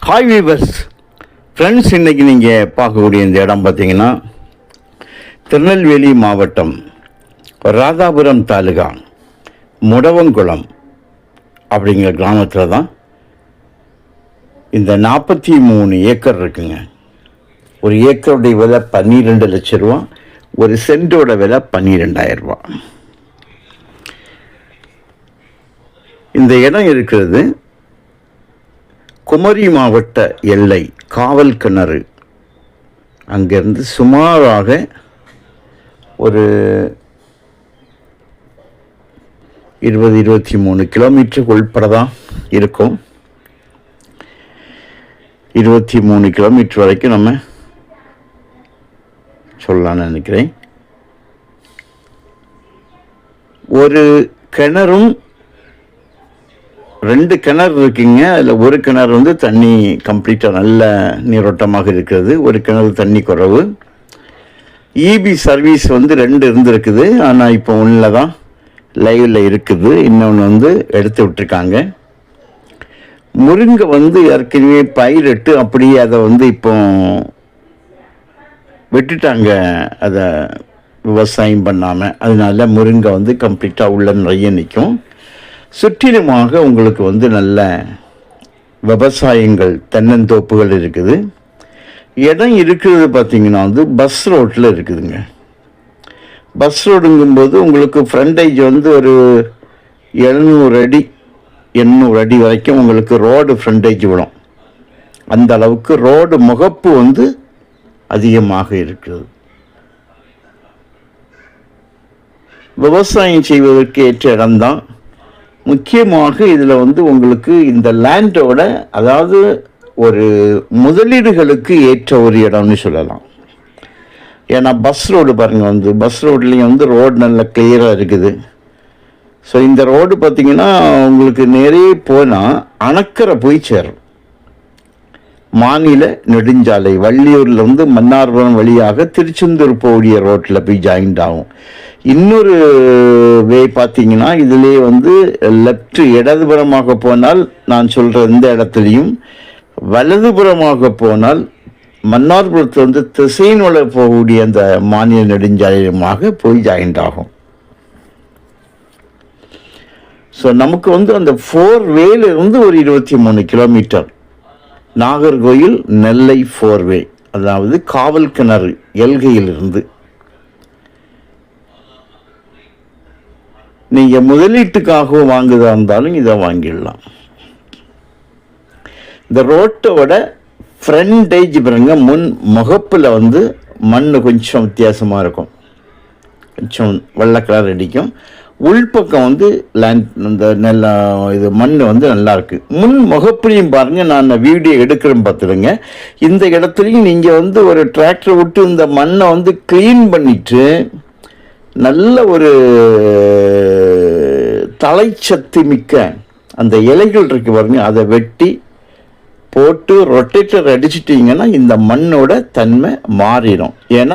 Hi viewers friends, இன்றைக்கி நீங்கள் பார்க்கக்கூடிய இந்த இடம் பார்த்திங்கன்னா திருநெல்வேலி மாவட்டம் ராதாபுரம் தாலுகா முடவங்குளம் அப்படிங்கிற கிராமத்தில் தான் இந்த 43 ஏக்கர் இருக்குங்க. ஒரு ஏக்கருடைய விலை 12 லட்சம் ரூபா, ஒரு சென்டோட விலை 12,000 ரூபா. இந்த இடம் இருக்கிறது குமரி மாவட்ட எல்லை காவல் கிணறு. அங்கேருந்து சுமாராக ஒரு 20-23 கிலோமீட்டருக்கு உள்பட தான் இருக்கும். 23 கிலோமீட்டர் வரைக்கும் நம்ம சொல்லலான்னு நினைக்கிறேன். ஒரு கிணறும் 2 கிணறு இருக்குங்க. அதில் ஒரு கிணறு வந்து தண்ணி கம்ப்ளீட்டாக நல்ல நீரோட்டமாக இருக்கிறது, ஒரு கிணறு தண்ணி குறைவு. இபி சர்வீஸ் வந்து 2 இருந்திருக்குது, ஆனால் இப்போ ஒன்றில் தான் லைவில் இருக்குது, இன்னொன்று வந்து எடுத்து விட்டுருக்காங்க. முருங்கை வந்து ஏற்கனவே பயிரிட்டு அப்படியே அதை வந்து இப்போ விட்டுட்டாங்க, அதை விவசாயம் பண்ணாமல். அதனால முருங்கை வந்து கம்ப்ளீட்டாக உள்ள நிறைய நிற்கும். சுற்றிலுமாக உங்களுக்கு வந்து நல்ல விவசாயங்கள், தென்னந்தோப்புகள் இருக்குது. இடம் இருக்கிறது பார்த்திங்கன்னா வந்து பஸ் ரோட்டில் இருக்குதுங்க. பஸ் ரோடுங்கும்போது உங்களுக்கு ஃப்ரண்டேஜ் வந்து ஒரு 700 அடி 800 அடி வரைக்கும் உங்களுக்கு ரோடு ஃப்ரண்டேஜ் விடும். அந்த அளவுக்கு ரோடு முகப்பு வந்து அதிகமாக இருக்கிறது. விவசாயம் செய்வதற்கு ஏற்ற இடம்தான். முக்கியமாக இதில் வந்து உங்களுக்கு இந்த லேண்டோட, அதாவது ஒரு முதலீடுகளுக்கு ஏற்ற ஒரு இடம்னு சொல்லலாம். ஏன்னா பஸ் ரோடு பாருங்கள், வந்து பஸ் ரோட்லேயும் வந்து ரோடு நல்ல கிளியராக இருக்குது. ஸோ இந்த ரோடு பார்த்திங்கன்னா உங்களுக்கு நிறைய போனால் அணக்கரை போய் சேரும். மாநில நெடுஞ்சாலை வள்ளியூரில் வந்து மன்னார்புரம் வழியாக திருச்செந்தூர் போகிற ரோட்டில் போய் ஜாயிண்ட் ஆகும். இன்னொரு வே பார்த்திங்கன்னா இதிலே வந்து லெஃப்ட் இடதுபுறமாக போனால் நான் சொல்கிற இந்த இடத்துலையும், வலதுபுறமாக போனால் மன்னார்புரத்தில் வந்து திசைநூல போகக்கூடிய அந்த மாநில நெடுஞ்சாலையுமாக போய் ஜாயிண்ட் ஆகும். ஸோ நமக்கு வந்து அந்த 4 வேலிருந்து ஒரு 23 கிலோமீட்டர் நாகர்கோயில் நெல்லை 4 வே, அதாவது காவல் கிணறு எல்கையிலிருந்து. நீங்கள் முதலீட்டுக்காக வாங்குதா இருந்தாலும் இதை வாங்கிடலாம். இந்த ரோட்டோட ஃப்ரண்டேஜ் பாருங்க, முன் முகப்பில் வந்து மண் கொஞ்சம் வித்தியாசமாக இருக்கும், கொஞ்சம் வெள்ளை கலர் அடிக்கும். உள்பக்கம் வந்து லேண்ட் இந்த நல்ல இது மண் வந்து நல்லா இருக்குது. முன் முகப்புலையும் பாருங்கள், நான் வீடியோ எடுக்கிறேன் பார்த்துடுங்க. இந்த இடத்துலையும் நீங்கள் வந்து ஒரு டிராக்டர் விட்டு இந்த மண்ணை வந்து க்ளீன் பண்ணிவிட்டு நல்ல ஒரு தலைச்சத்து மிக்க அந்த இலைகள் இருக்குது பாருங்க, அதை வெட்டி போட்டு ரொட்டேட்டர் அடிச்சிட்டிங்கன்னா இந்த மண்ணோட தன்மை மாறிடும். ஏன்னா